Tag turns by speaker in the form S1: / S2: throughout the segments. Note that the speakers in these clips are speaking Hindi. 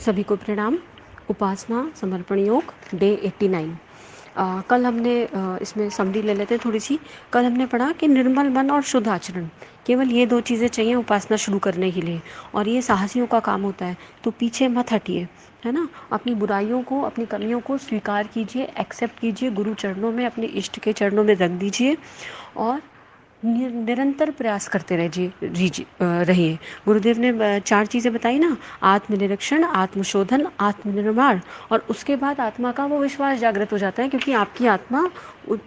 S1: सभी को प्रणाम। उपासना समर्पण योग डे 89। कल हमने इसमें समरी ले लेते हैं थोड़ी सी। कल हमने पढ़ा कि निर्मल मन और शुद्ध आचरण, केवल ये दो चीज़ें चाहिए उपासना शुरू करने के लिए, और ये साहसियों का काम होता है। तो पीछे मत हटिए, है ना। अपनी बुराइयों को, अपनी कमियों को स्वीकार कीजिए, एक्सेप्ट कीजिए, गुरु चरणों में, अपने इष्ट के चरणों में रख दीजिए और निरंतर प्रयास करते रहिए। गुरुदेव ने 4 चीज़ें बताई ना: आत्मनिरीक्षण, आत्मशोधन, आत्मनिर्माण, और उसके बाद आत्मा का वो विश्वास जागृत हो जाता है, क्योंकि आपकी आत्मा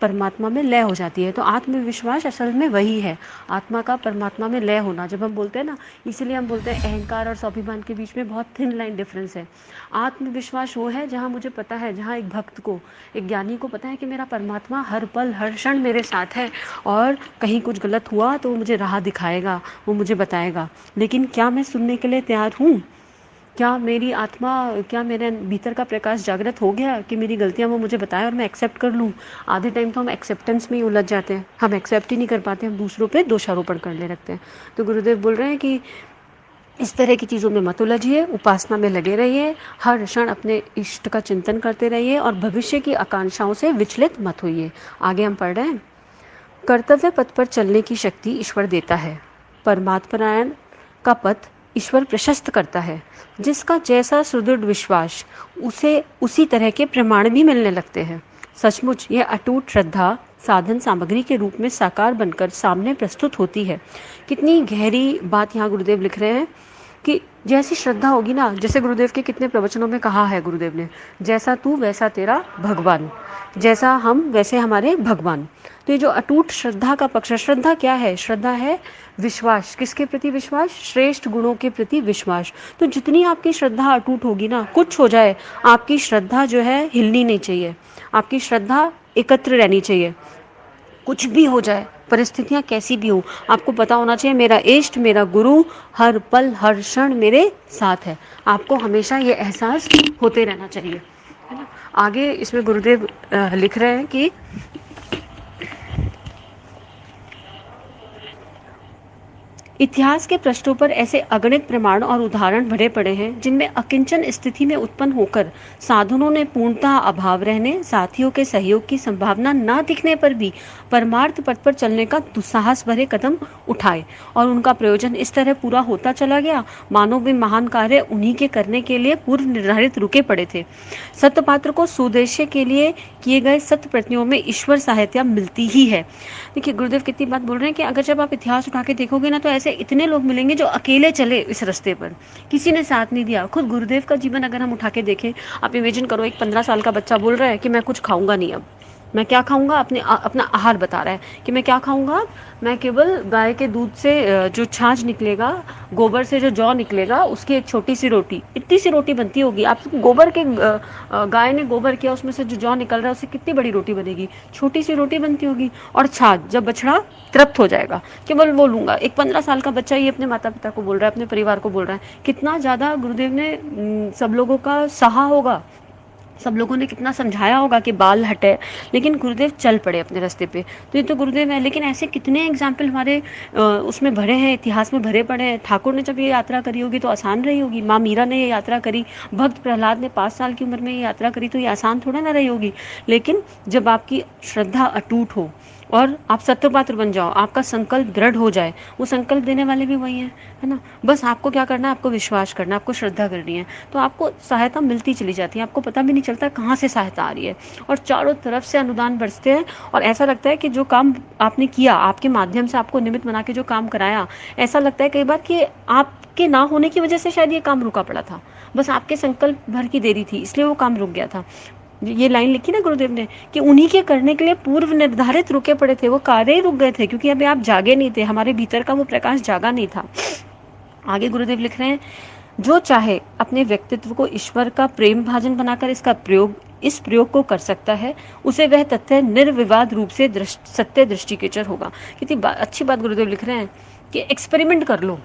S1: परमात्मा में लय हो जाती है। तो आत्मविश्वास असल में वही है, आत्मा का परमात्मा में लय होना। जब हम बोलते हैं ना, इसीलिए हम बोलते हैं अहंकार और स्वाभिमान के बीच में बहुत थिन लाइन डिफरेंस है। आत्मविश्वास वो है जहाँ मुझे पता है, जहाँ एक भक्त को, एक ज्ञानी को पता है कि मेरा परमात्मा हर पल हर क्षण मेरे साथ है, और कहीं कुछ गलत हुआ तो वो मुझे राह दिखाएगा, वो मुझे बताएगा। लेकिन क्या मैं सुनने के लिए तैयार हूँ? क्या मेरी आत्मा, क्या मेरे भीतर का प्रकाश जागृत हो गया कि मेरी गलतियाँ वो मुझे बताए और मैं एक्सेप्ट कर लूँ? आधे टाइम तो हम एक्सेप्टेंस में ही उलझ जाते हैं, हम एक्सेप्ट ही नहीं कर पाते, हम दूसरों पे दोषारोपण करने लगते हैं। तो गुरुदेव बोल रहे हैं कि इस तरह की चीज़ों में मत उलझिए, उपासना में लगे रहिए, हर क्षण अपने इष्ट का चिंतन करते रहिए और भविष्य की आकांक्षाओं से विचलित मत होइए। आगे हम पढ़ रहे हैं। कर्तव्य पथ पर चलने की शक्ति ईश्वर देता है। परमात्मपरायण का पथ ईश्वर प्रशस्त करता है। जिसका जैसा सुदृढ़ विश्वास, उसे उसी तरह के प्रमाण भी मिलने लगते हैं। सचमुच यह अटूट श्रद्धा साधन सामग्री के रूप में साकार बनकर सामने प्रस्तुत होती है। कितनी गहरी बात यहाँ गुरुदेव लिख रहे हैं कि जैसी श्रद्धा होगी ना, जैसे गुरुदेव के कितने प्रवचनों में कहा है गुरुदेव ने, जैसा तू वैसा तेरा भगवान, जैसा हम वैसे हमारे भगवान। तो ये जो अटूट श्रद्धा का पक्ष है, श्रद्धा क्या है? श्रद्धा है विश्वास। किसके प्रति विश्वास? श्रेष्ठ गुणों के प्रति विश्वास। तो जितनी आपकी श्रद्धा अटूट होगी ना, कुछ हो जाए, आपकी श्रद्धा जो है हिलनी नहीं चाहिए, आपकी श्रद्धा एकत्र रहनी चाहिए। कुछ भी हो जाए, परिस्थितियाँ कैसी भी हो, आपको पता होना चाहिए मेरा इष्ट, मेरा गुरु हर पल हर क्षण मेरे साथ है। आपको हमेशा ये एहसास होते रहना चाहिए, है ना। आगे इसमें गुरुदेव लिख रहे हैं कि इतिहास के पृष्ठों पर ऐसे अगणित प्रमाण और उदाहरण भरे पड़े हैं, जिनमें अकिंचन स्थिति में उत्पन्न होकर साधनों ने पूर्णतः अभाव रहने, साथियों के सहयोग की संभावना न दिखने पर भी परमार्थ पथ पर चलने का दुस्साहस भरे कदम उठाए, और उनका प्रयोजन इस तरह पूरा होता चला गया मानो वे महान कार्य उन्हीं के करने के लिए पूर्व निर्धारित रुके पड़े थे। सत्यपात्र को सुदेश्य के लिए किए गए सत्य प्रतियों में ईश्वर सहायता मिलती ही है। देखिए गुरुदेव कितनी बात बोल रहे हैं कि अगर जब आप इतिहास उठा के देखोगे ना, तो ऐसे इतने लोग मिलेंगे जो अकेले चले इस रास्ते पर, किसी ने साथ नहीं दिया। खुद गुरुदेव का जीवन अगर हम उठा के देखें, आप इमेजिन करो, एक 15 साल का बच्चा बोल रहा है कि मैं कुछ खाऊंगा नहीं, अब मैं क्या खाऊंगा? अपना आहार बता रहा है कि मैं क्या खाऊंगा, मैं केवल गाय के दूध से जो छाछ निकलेगा, गोबर से जो जौ निकलेगा, उसकी एक छोटी सी रोटी, इतनी सी रोटी बनती होगी। आप गोबर के गाय ने गोबर किया, उसमें से जो जौ निकल रहा है, उससे कितनी बड़ी रोटी बनेगी? छोटी सी रोटी बनती होगी। और छाछ, जब बछड़ा तृप्त हो जाएगा, केवल वो लूंगा। एक 15 साल का बच्चा ये अपने माता पिता को बोल रहा है, अपने परिवार को बोल रहा है। कितना ज़्यादा गुरुदेव ने सब लोगों का सहा होगा, सब लोगों ने कितना समझाया होगा कि बाल हटे, लेकिन गुरुदेव चल पड़े अपने रास्ते पे। तो ये तो गुरुदेव है। लेकिन ऐसे कितने एग्जाम्पल हमारे उसमें भरे हैं, इतिहास में भरे पड़े हैं। ठाकुर ने जब ये यात्रा करी होगी तो आसान रही होगी, माँ मीरा ने ये यात्रा करी, भक्त प्रहलाद ने 5 साल की उम्र में ये यात्रा करी, तो ये आसान थोड़ा ना रही होगी। लेकिन जब आपकी श्रद्धा अटूट हो और आप सत्यपात्र बन जाओ, आपका संकल्प दृढ़ हो जाए, वो संकल्प देने वाले भी वही हैं, है ना। बस आपको क्या करना है? आपको विश्वास करना है, आपको श्रद्धा करनी है, तो आपको सहायता मिलती चली जाती है। आपको पता भी नहीं चलता कहाँ से सहायता आ रही है, और चारों तरफ से अनुदान बरसते हैं। और ऐसा लगता है कि जो काम आपने किया, आपके माध्यम से आपको निमित्त बना के जो काम कराया, ऐसा लगता है कई बार कि आपके ना होने की वजह से शायद ये काम रुका पड़ा था, बस आपके संकल्प भर की देरी थी, इसलिए वो काम रुक गया था। ये लाइन लिखी ना गुरुदेव ने कि उन्हीं के करने के लिए पूर्व निर्धारित रुके पड़े थे, वो कार्य ही रुक गए थे, क्योंकि अभी आप जागे नहीं थे, हमारे भीतर का वो प्रकाश जागा नहीं था। आगे गुरुदेव लिख रहे हैं, जो चाहे अपने व्यक्तित्व को ईश्वर का प्रेम भाजन बनाकर इस प्रयोग को कर सकता है, उसे वह तथ्य निर्विवाद रूप से सत्य दृष्टिगोचर होगा। कितनी अच्छी बात गुरुदेव लिख रहे हैं कि एक्सपेरिमेंट कर लो,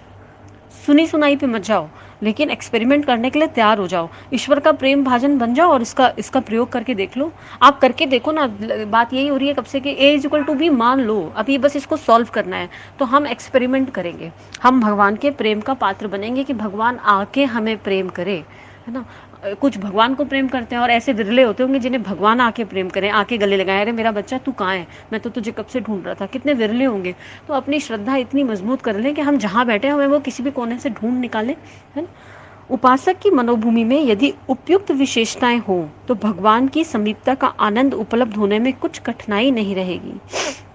S1: सुनी सुनाई पे मत जाओ, लेकिन एक्सपेरिमेंट करने के लिए तैयार हो जाओ, ईश्वर का प्रेम भाजन बन जाओ और इसका प्रयोग करके देख लो। आप करके देखो ना। बात यही हो रही है कब से कि A = B मान लो, अभी बस इसको सॉल्व करना है। तो हम एक्सपेरिमेंट करेंगे, हम भगवान के प्रेम का पात्र बनेंगे कि भगवान आके हमें प्रेम करे, है ना। कुछ भगवान को प्रेम करते हैं और ऐसे विरले होते होंगे जिन्हें भगवान आके प्रेम करें, आके गले लगाए, अरे मेरा बच्चा तू कहाँ है, मैं तो तुझे कब से ढूंढ रहा था, कितने विरले होंगे। तो अपनी श्रद्धा इतनी मजबूत कर लें कि हम जहाँ बैठे हमें वो किसी भी कोने से ढूंढ निकालें, है ना। उपासक की मनोभूमि में यदि उपयुक्त विशेषताएं हो तो भगवान की समीपता का आनंद उपलब्ध होने में कुछ कठिनाई नहीं रहेगी।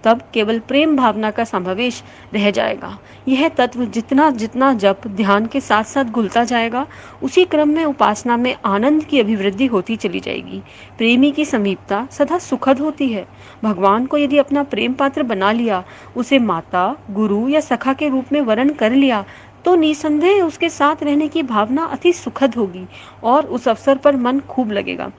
S1: तब केवल प्रेम भावना का समावेश रह जाएगा। यह तत्व जितना जितना जप ध्यान के साथ साथ घुलता जाएगा, उसी क्रम में उपासना में आनंद की अभिवृद्धि होती चली जाएगी। प्रेमी की समीपता सदा सुखद होती है। भगवान को यदि अपना प्रेम पात्र बना लिया, उसे माता, गुरु या सखा के रूप में वर्ण कर लिया, तो निसंदेह उसके साथ रहने की भावना अति सुखद होगी और उस अवसर पर मन खूब लगेगा।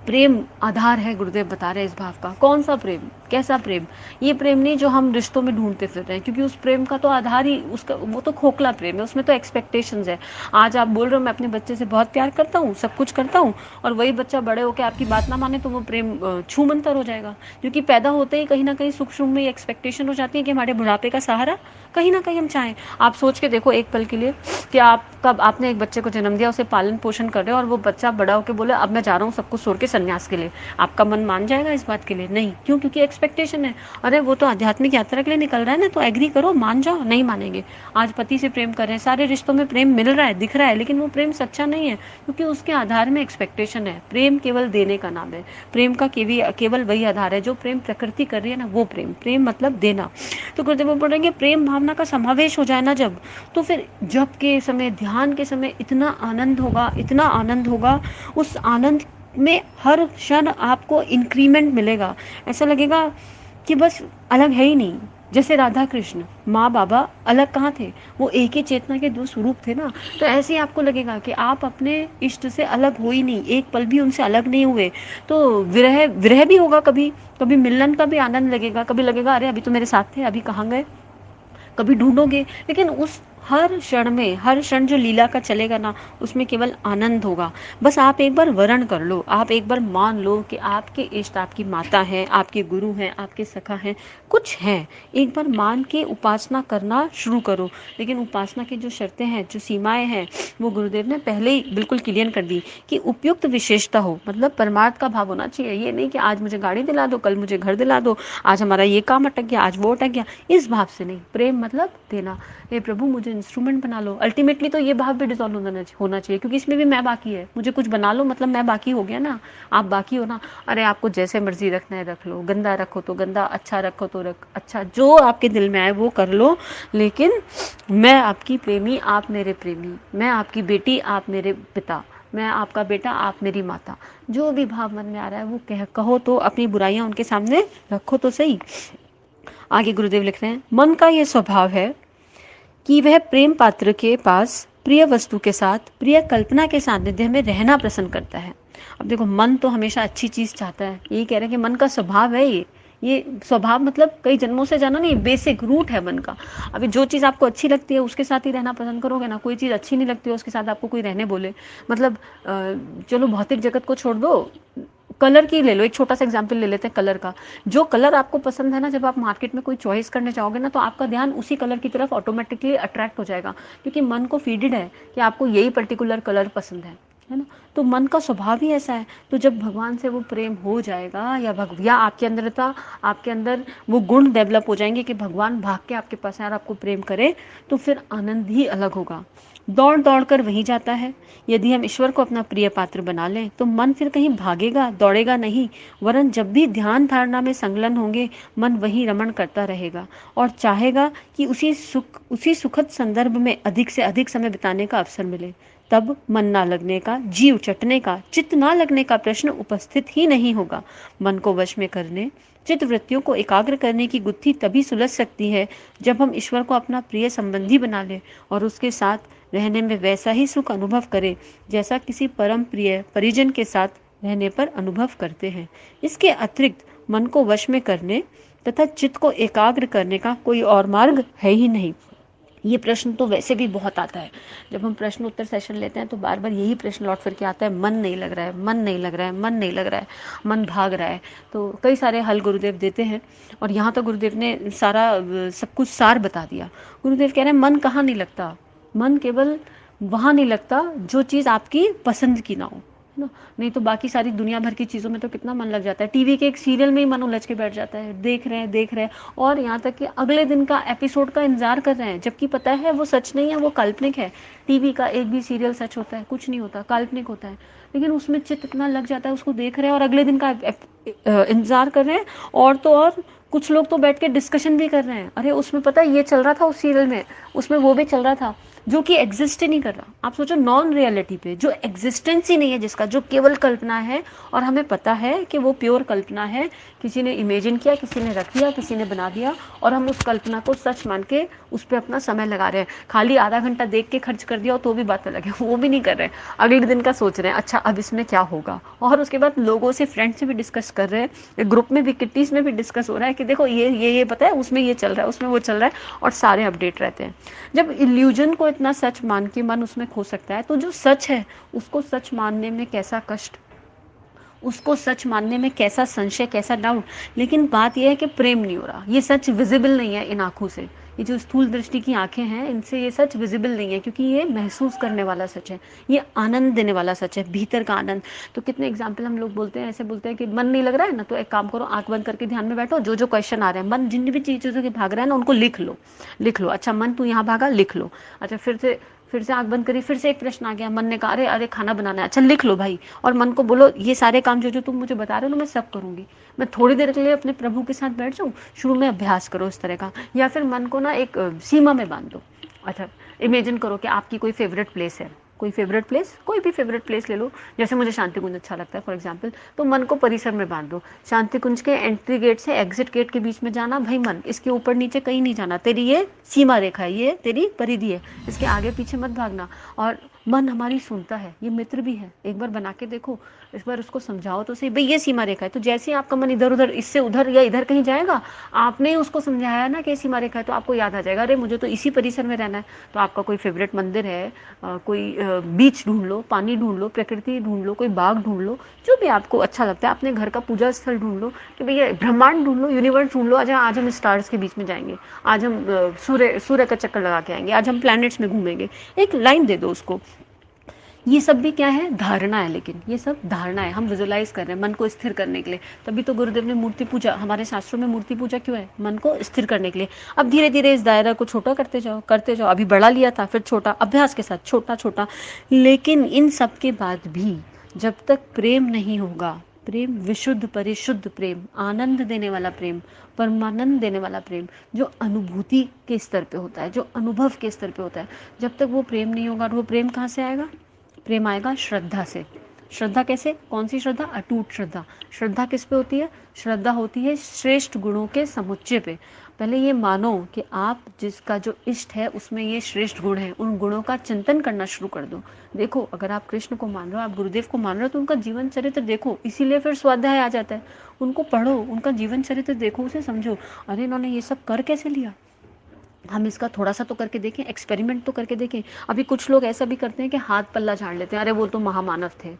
S1: प्रेम आधार है, गुरुदेव बता रहे हैं इस भाव का। कौन सा प्रेम, कैसा प्रेम? ये प्रेम नहीं जो हम रिश्तों में ढूंढते फिर रहे हैं, क्योंकि उस प्रेम का तो आधार ही उसका, वो तो खोखला प्रेम है, उसमें तो एक्सपेक्टेशंस है। आज आप बोल रहे हो मैं अपने बच्चे से बहुत प्यार करता हूँ, सब कुछ करता हूँ, और वही बच्चा बड़े होकर आपकी बात ना माने, तो वो प्रेम छूमंतर हो जाएगा। क्योंकि पैदा होते ही कहीं ना कहीं सूक्ष्म में एक्सपेक्टेशन हो जाती है कि हमारे बुढ़ापे का सहारा कहीं ना कहीं हम चाहें। आप सोच के देखो एक पल के लिए कि आप कब आपने एक बच्चे को जन्म दिया, उसे पालन पोषण कर रहे हो, और वो बच्चा बड़ा होकर बोले अब मैं जा रहा हूँ सब कुछ छोड़ के संन्यास के लिए, आपका मन मान जाएगा इस बात के लिए? नहीं। क्यों? क्योंकि एक्सपेक्टेशन है। अरे वो तो आध्यात्मिक यात्रा के लिए निकल रहा है ना, तो एग्री करो, मान जाओ। नहीं मानेंगे। आज पति से प्रेम कर रहे हैं, सारे रिश्तों में प्रेम मिल रहा है, दिख रहा है, लेकिन वो प्रेम सच्चा नहीं है, क्योंकि उसके आधार में एक्सपेक्टेशन है। प्रेम केवल देने का नाम है। प्रेम का केवल वही आधार है जो प्रेम प्रकृति कर रही है ना, वो प्रेम। प्रेम मतलब देना। तो गुरुदेव बोल रहे हैं प्रेम भावना का समावेश हो जाए ना जब, तो फिर जप के समय, ध्यान के समय इतना आनंद होगा, इतना आनंद होगा, उस आनंद में हर क्षण आपको इंक्रीमेंट मिलेगा। ऐसा लगेगा कि बस अलग है ही नहीं। जैसे राधा कृष्ण, माँ बाबा अलग कहाँ थे, वो एक ही चेतना के दो स्वरूप थे ना। तो ऐसे ही आपको लगेगा कि आप अपने इष्ट से अलग हो ही नहीं, एक पल भी उनसे अलग नहीं हुए। तो विरह विरह भी होगा, कभी कभी मिलन का भी आनंद लगेगा, कभी लगेगा अरे अभी तो मेरे साथ थे, अभी कहाँ गए, कभी ढूंढोगे। लेकिन उस हर क्षण में, हर क्षण जो लीला का चलेगा ना, उसमें केवल आनंद होगा। बस आप एक बार वर्ण कर लो, आप एक बार मान लो कि आपके इष्ट आपकी माता हैं, आपके गुरु हैं, आपके सखा हैं, कुछ हैं। एक बार मान के उपासना करना शुरू करो। लेकिन उपासना की जो शर्तें हैं, जो सीमाएं हैं, वो गुरुदेव ने पहले ही बिल्कुल क्लियर कर दी कि उपयुक्त विशेषता हो, मतलब परमार्थ का भाव होना चाहिए। ये नहीं कि आज मुझे गाड़ी दिला दो, कल मुझे घर दिला दो, आज हमारा ये काम अटक गया, आज वो अटक गया, इस भाव से नहीं। प्रेम मतलब देना। हे प्रभु मुझे इंस्ट्रूमेंट बना लो। अल्टीमेटली तो ये भाव भी डिसॉल्व होना चाहिए, क्योंकि इसमें भी मैं बाकी है। मुझे कुछ बना लो मतलब मैं बाकी हो गया ना, आप बाकी हो ना। अरे आपको जैसे मर्जी रखना है रख लो, गंदा रखो तो गंदा, अच्छा रखो तो रख, अच्छा जो आपके दिल में आए वो कर लो। लेकिन मैं आपकी प्रेमी, आप मेरे प्रेमी, मैं आपकी बेटी, आप मेरे पिता, मैं आपका बेटा, आप मेरी माता। जो भी भाव मन में आ रहा है वो कहो तो, अपनी बुराइयां उनके सामने रखो तो सही। आगे गुरुदेव लिख रहे हैं, मन का ये स्वभाव है कि वह प्रेम पात्र के पास प्रिय वस्तु के साथ प्रिय कल्पना के सानिध्य में रहना पसंद करता है। अब देखो, मन तो हमेशा अच्छी चीज चाहता है, यही कह रहे हैं कि मन का स्वभाव है ये स्वभाव मतलब कई जन्मों से जाना नहीं, बेसिक रूट है मन का। अभी जो चीज़ आपको अच्छी लगती है उसके साथ ही रहना पसंद करोगे ना। कोई चीज़ अच्छी नहीं लगती है उसके साथ आपको कोई रहने बोले, मतलब चलो भौतिक जगत को छोड़ दो, कलर की ले लो, एक छोटा सा एग्जांपल ले लेते हैं कलर का। जो कलर आपको पसंद है ना, जब आप मार्केट में कोई चॉइस करने जाओगे ना, तो आपका ध्यान उसी कलर की तरफ ऑटोमेटिकली अट्रैक्ट हो जाएगा, क्योंकि मन को फीडेड है कि आपको यही पर्टिकुलर कलर पसंद है ना। तो मन का स्वभाव ही ऐसा है। तो जब भगवान से वो प्रेम हो जाएगा, या आपके अंदर वो गुण डेवलप हो जाएंगे कि भगवान भाग के आपके पास है और आपको प्रेम करे, तो फिर आनंद ही अलग होगा। दौड़ दौड़ कर वही जाता है। यदि हम ईश्वर को अपना प्रिय पात्र बना लें तो मन फिर कहीं भागेगा दौड़ेगा नहीं, वरन जब भी ध्यान धारणा में संलग्न होंगे, मन वही रमण करता रहेगा और चाहेगा कि उसी सुखद संदर्भ में अधिक से अधिक समय बिताने का अवसर मिले। तब मन ना लगने का, जीव चटने का, चित्त ना लगने का प्रश्न उपस्थित ही नहीं होगा। मन को वश में करने, चित्त वृत्तियों को एकाग्र करने की गुत्थी तभी सुलझ सकती है जब हम ईश्वर को अपना प्रिय संबंधी बना लें और उसके साथ रहने में वैसा ही सुख अनुभव करें जैसा किसी परम प्रिय परिजन के साथ रहने पर अनुभव करते हैं। इसके अतिरिक्त मन को वश में करने तथा चित्त को एकाग्र करने का कोई और मार्ग है ही नहीं। ये प्रश्न तो वैसे भी बहुत आता है, जब हम प्रश्न उत्तर सेशन लेते हैं तो बार बार यही प्रश्न लौट फिर के आता है, मन नहीं लग रहा है, मन नहीं लग रहा है, मन नहीं लग रहा है, मन भाग रहा है। तो कई सारे हल गुरुदेव देते हैं और यहाँ तो गुरुदेव ने सारा सब कुछ सार बता दिया। गुरुदेव कह रहे हैं मन कहाँ नहीं लगता, मन केवल वहाँ नहीं लगता जो चीज़ आपकी पसंद की ना हो, है ना। नहीं तो बाकी सारी दुनिया भर की चीज़ों में तो कितना मन लग जाता है। टीवी के एक सीरियल में ही मन उलझ के बैठ जाता है, देख रहे हैं और यहाँ तक कि अगले दिन का एपिसोड का इंतजार कर रहे हैं, जबकि पता है वो सच नहीं है, वो काल्पनिक है। टीवी का एक भी सीरियल सच होता है? कुछ नहीं होता, काल्पनिक होता है। लेकिन उसमें चित्त इतना लग जाता है, उसको देख रहे हैं और अगले दिन का इंतजार कर रहे हैं। और तो और कुछ लोग तो बैठ के डिस्कशन भी कर रहे हैं, अरे उसमें पता है ये चल रहा था उस सीरियल में, उसमें वो भी चल रहा था, जो कि एग्जिस्ट ही नहीं कर रहा। आप सोचो, नॉन रियलिटी पे जो एग्जिस्टेंस ही नहीं है, जिसका जो केवल कल्पना है, और हमें पता है कि वो प्योर कल्पना है, किसी ने इमेजिन किया, किसी ने रख दिया, किसी ने बना दिया, और हम उस कल्पना को सच मान के उस पर अपना समय लगा रहे हैं। खाली आधा घंटा देख के खर्च कर दिया तो भी बात अलग है, वो भी नहीं कर रहे हैं, अगले दिन का सोच रहे हैं अच्छा अब इसमें क्या होगा। और उसके बाद लोगों से, फ्रेंड से भी डिस्कस कर रहे हैं, ग्रुप में भी, किट्टीज में भी डिस्कस हो रहा है कि देखो ये पता है, उसमें ये चल रहा है, उसमें वो चल रहा है, और सारे अपडेट रहते हैं। जब इल्यूजन को इतना सच मान के मन उसमें खो सकता है, तो जो सच है उसको सच मानने में कैसा कष्ट, उसको सच मानने में कैसा संशय, कैसा डाउट। लेकिन बात यह है कि प्रेम नहीं हो रहा, ये सच विजिबल नहीं है इन आंखों से, ये जो स्थूल दृष्टि की आंखें हैं इनसे ये सच विजिबल नहीं है, क्योंकि ये महसूस करने वाला सच है, ये आनंद देने वाला सच है, भीतर का आनंद। तो कितने एग्जाम्पल हम लोग बोलते हैं, ऐसे बोलते हैं कि मन नहीं लग रहा है ना, तो एक काम करो, आंख बंद करके ध्यान में बैठो, जो जो क्वेश्चन आ रहे हैं, मन जिन भी चीज़ों के भाग रहा है ना उनको लिख लो, लिख लो। अच्छा मन तू यहाँ भागा, लिख लो। अच्छा फिर से आंख बंद करी, फिर से एक प्रश्न आ गया, मन ने कहा अरे अरे खाना बनाना है, अच्छा लिख लो भाई। और मन को बोलो ये सारे काम जो जो तुम मुझे बता रहे हो ना मैं सब करूंगी। मैं थोड़ी देर के लिए अपने प्रभु के साथ बैठ जाऊँ, शुरू में अभ्यास करो इस तरह का। या फिर मन को ना एक सीमा में बांध दो। अच्छा इमेजिन करो कि आपकी कोई फेवरेट प्लेस है, कोई फेवरेट प्लेस, कोई भी फेवरेट प्लेस ले लो, जैसे मुझे शांति कुंज अच्छा लगता है फॉर एग्जांपल, तो मन को परिसर में बांध दो। शांति कुंज के एंट्री गेट से एग्जिट गेट के बीच में जाना, भाई मन इसके ऊपर नीचे कहीं नहीं जाना, तेरी ये सीमा रेखा है, ये तेरी परिधि है, इसके आगे पीछे मत भागना। और मन हमारी सुनता है, ये मित्र भी है, एक बार बना के देखो, इस बार उसको समझाओ तो सही, भाई ये सीमा रेखा है। तो जैसे ही आपका मन इधर उधर, इससे उधर या इधर कहीं जाएगा, आपने ही उसको समझाया ना कि सीमा रेखा है, तो आपको याद आ जाएगा अरे मुझे तो इसी परिसर में रहना है। तो आपका कोई फेवरेट मंदिर है, कोई बीच ढूंढ लो, पानी ढूंढ लो, प्रकृति ढूंढ लो, कोई बाग ढूंढ लो, जो भी आपको अच्छा लगता है, अपने घर का पूजा स्थल ढूंढ लो, कि भैया ब्रह्मांड ढूंढ लो, यूनिवर्स ढूंढ लो, आज हम स्टार्स के बीच में जाएंगे, आज हम सूर्य का चक्कर लगा के आएंगे, आज हम प्लैनेट्स में घूमेंगे। एक लाइन दे दो उसको। ये सब भी क्या है, धारणा है, लेकिन ये सब धारणा है, हम विजुलाइज कर रहे हैं मन को स्थिर करने के लिए। तभी तो गुरुदेव ने मूर्ति पूजा, हमारे शास्त्रों में मूर्ति पूजा क्यों है, मन को स्थिर करने के लिए। अब धीरे धीरे इस दायरा को छोटा करते जाओ, करते जाओ, अभी बड़ा लिया था फिर छोटा, अभ्यास के साथ छोटा छोटा। लेकिन इन सब के बाद भी जब तक प्रेम नहीं होगा, प्रेम विशुद्ध परिशुद्ध प्रेम, आनंद देने वाला प्रेम, परमानंद देने वाला प्रेम, जो अनुभूति के स्तर पे होता है, जो अनुभव के स्तर पे होता है, जब तक वो प्रेम नहीं होगा। और वो प्रेम कहाँ से आएगा, प्रेम आएगा श्रद्धा से। श्रद्धा कैसे, कौन सी श्रद्धा, अटूट श्रद्धा। श्रद्धा किस पे होती है, श्रद्धा होती है श्रेष्ठ गुणों के समुच्चय पे। पहले ये मानो कि आप जिसका जो इष्ट है उसमें ये श्रेष्ठ गुण है, उन गुणों का चिंतन करना शुरू कर दो। देखो अगर आप कृष्ण को मान रहे हो, आप गुरुदेव को मान रहे हो, तो उनका जीवन चरित्र देखो, इसीलिए फिर स्वाध्याय आ जाता है। उनको पढ़ो, उनका जीवन चरित्र देखो, उसे समझो, अरे इन्होंने ये सब कर कैसे लिया, हम इसका थोड़ा सा तो करके देखें, एक्सपेरिमेंट तो करके देखें। अभी कुछ लोग ऐसा भी करते हैं कि हाथ पल्ला झाड़ लेते हैं, अरे वो तो महामानव थे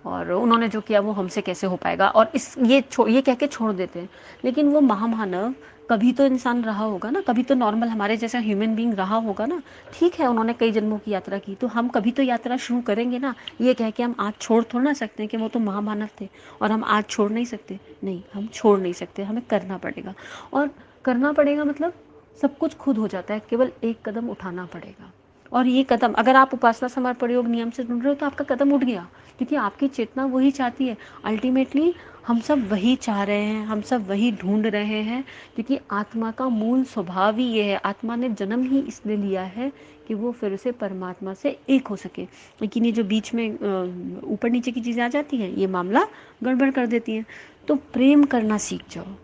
S1: और उन्होंने जो किया वो हमसे कैसे हो पाएगा, और ये कह के छोड़ देते हैं। लेकिन वो महामानव कभी तो इंसान रहा होगा ना, कभी तो नॉर्मल हमारे जैसा ह्यूमन बीइंग रहा होगा ना। ठीक है, उन्होंने कई जन्मों की यात्रा की, तो हम कभी तो यात्रा शुरू करेंगे ना। ये कह के हम आज छोड़ थोड़ा ना सकते हैं कि वो तो महामानव थे और हम आज छोड़ नहीं सकते। नहीं, हम छोड़ नहीं सकते, हमें करना पड़ेगा। और करना पड़ेगा मतलब सब कुछ खुद हो जाता है, केवल एक कदम उठाना पड़ेगा। और ये कदम, अगर आप उपासना समर्पण प्रयोग नियम से ढूंढ रहे हो तो आपका कदम उठ गया, क्योंकि आपकी चेतना वही चाहती है। अल्टीमेटली हम सब वही चाह रहे हैं, हम सब वही ढूंढ रहे हैं, क्योंकि आत्मा का मूल स्वभाव ही ये है। आत्मा ने जन्म ही इसलिए लिया है कि वो फिर से परमात्मा से एक हो सके। लेकिन ये जो बीच में ऊपर नीचे की चीज़ें आ जाती हैं, ये मामला गड़बड़ कर देती हैं। तो प्रेम करना सीख जाओ।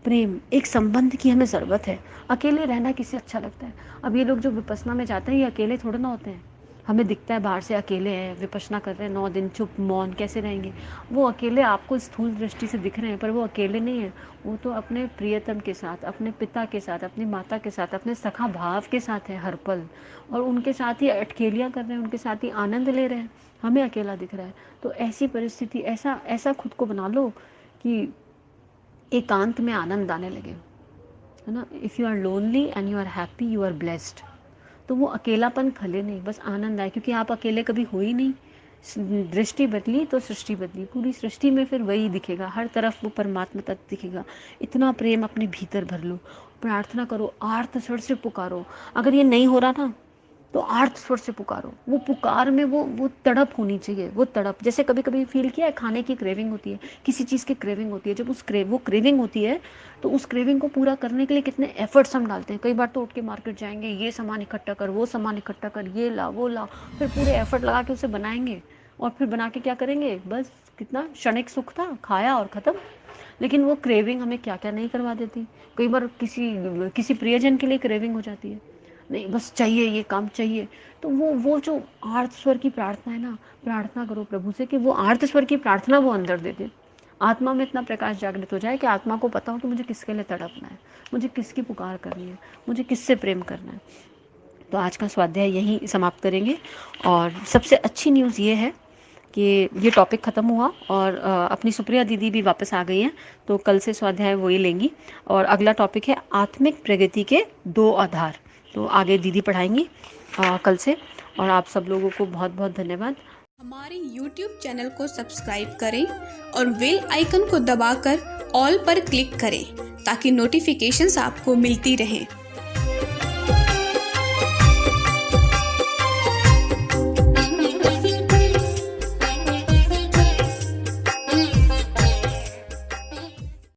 S1: प्रेम, एक संबंध की हमें ज़रूरत है। अकेले रहना किसे अच्छा लगता है। अब ये लोग जो विपश्यना में जाते हैं ये अकेले थोड़े ना होते हैं। हमें दिखता है बाहर से अकेले हैं, विपश्यना कर रहे हैं 9 दिन चुप मौन कैसे रहेंगे। वो अकेले आपको स्थूल दृष्टि से दिख रहे हैं, पर वो अकेले नहीं है। वो तो अपने प्रियतम के साथ, अपने पिता के साथ, अपनी माता के साथ, अपने सखा भाव के साथ है हर पल, और उनके साथ ही अटखेलियाँ कर रहे हैं, उनके साथ ही आनंद ले रहे हैं। हमें अकेला दिख रहा है। तो ऐसी परिस्थिति, ऐसा ऐसा खुद को बना लो कि एकांत में आनंद आने लगे, है ना। If you are lonely and you are happy, you are blessed. तो वो अकेलापन खले नहीं, बस आनंद आए, क्योंकि आप अकेले कभी हो ही नहीं। दृष्टि बदली तो सृष्टि बदली, पूरी सृष्टि में फिर वही दिखेगा, हर तरफ वो परमात्मा तत्व दिखेगा। इतना प्रेम अपने भीतर भर लो, प्रार्थना करो, आर्त स्वर से पुकारो। अगर ये नहीं हो रहा ना तो आर्त स्वर से पुकारो। वो पुकार में वो तड़प होनी चाहिए, वो तड़प। जैसे कभी कभी फील किया है, खाने की क्रेविंग होती है, किसी चीज़ की क्रेविंग होती है, जब वो क्रेविंग होती है तो उस क्रेविंग को पूरा करने के लिए कितने एफर्ट्स हम डालते हैं। कई बार तो उठ के मार्केट जाएंगे, ये सामान इकट्ठा कर, वो सामान इकट्ठा कर, ये ला वो ला, फिर पूरे एफर्ट लगा के उसे बनाएंगे, और फिर बना के क्या करेंगे, बस कितना क्षणिक सुख था, खाया और ख़त्म। लेकिन वो क्रेविंग हमें क्या क्या नहीं करवा देती। कई बार किसी किसी प्रियजन के लिए क्रेविंग हो जाती है, नहीं बस चाहिए, ये काम चाहिए। तो वो जो आर्त स्वर की प्रार्थना है ना, प्रार्थना करो प्रभु से कि वो आर्त स्वर की प्रार्थना वो अंदर दे दे। आत्मा में इतना प्रकाश जागृत हो जाए कि आत्मा को पता हो कि मुझे किसके लिए तड़पना है, मुझे किसकी पुकार करनी है, मुझे किससे प्रेम करना है। तो आज का स्वाध्याय यहीं समाप्त करेंगे। और सबसे अच्छी न्यूज़ ये है कि ये टॉपिक ख़त्म हुआ, और अपनी सुप्रिया दीदी भी वापस आ गई हैं, तो कल से स्वाध्याय वही लेंगी। और अगला टॉपिक है आत्मिक प्रगति के 2 आधार। तो आगे दीदी पढ़ाएंगी कल से। और आप सब लोगों को बहुत बहुत धन्यवाद।
S2: हमारे YouTube चैनल को सब्सक्राइब करें और बेल आइकन को दबाकर ऑल पर क्लिक करें ताकि नोटिफिकेशंस आपको मिलती रहें।